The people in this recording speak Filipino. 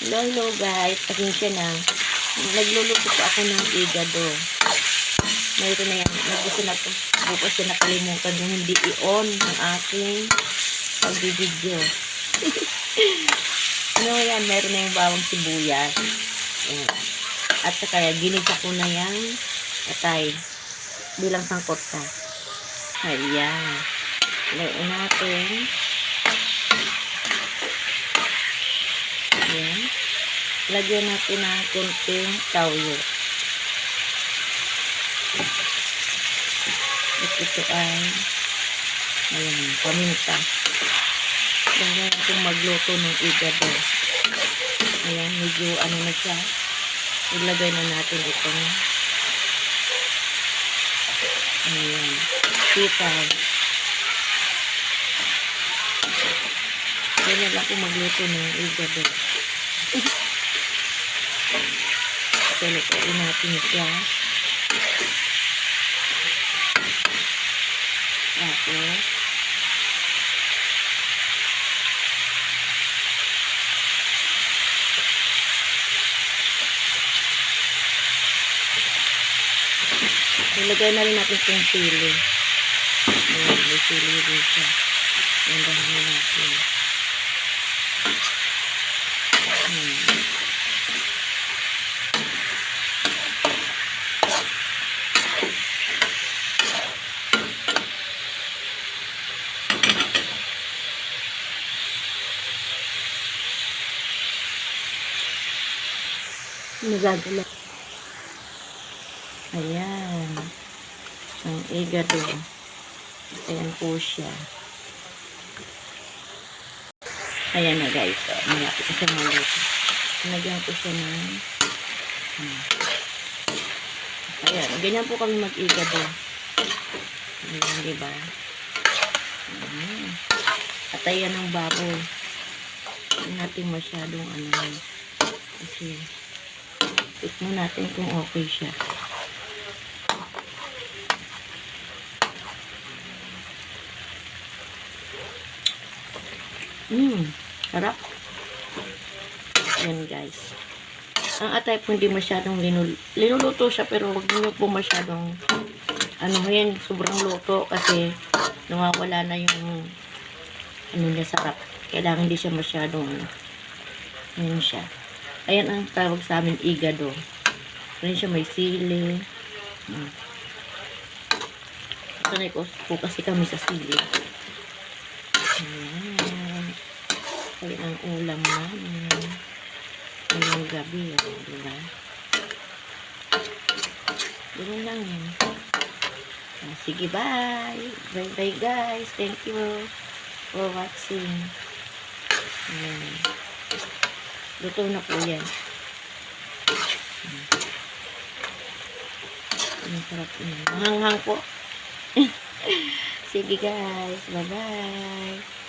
Hello guys, pasensya na. Nagluluto po ako ng igado. Mayroon na yan. Nagusto na po. Bukas na nakalimutan yung hindi i-on ng aking pag-video. Ano yan? Mayroon na yung bawang sibuyas. Ayan. At saka ginisa ko na yung atay. Bilang sangkot ka. Ayan. Lain natin. Ayan. Lagyan natin ng konting toyo. At ito ay ayan, paminta. Lagyan natin magluto ng igado. Ayan, medyo ano na siya. Ilagay na natin itong ayan, sitaw. Ayan na lang kung magluto ng igado. Lutuin natin siya. Tapos ilagay na rin natin yung sili. Ayan, may sili din siya. Gandahan na natin. Nagagala. Ayan. Ang igado. Ayan po siya. Ayan na guys. Malapit ko siya maluto. Nagyan ko siya ng ayan. Ganyan po kami mag-igado. Ayan, diba? Ayan. At ayan ang baboy. Hindi natin masyadong ano. Kasi tikman natin kung okay siya. Sarap. Yan guys. Ang atay po hindi masyadong linuluto siya, pero huwag niyo po masyadong ano yan, sobrang luto kasi nawawala na yung ano niya, sarap. Kailangan hindi siya masyadong yan siya. Ayan ang tawag sa amin, igado. Ayan siya, may sili. Sanay ko po kasi kami sa sili. Ayan. Ayan ang ulam namin. Ngayong gabi. Diba? Ganun lang yan. Sige, bye. Bye guys. Thank you for watching. Ayan. Luto na po yan. Ang sarap yun. Hanghang po. Sige guys. Bye-bye.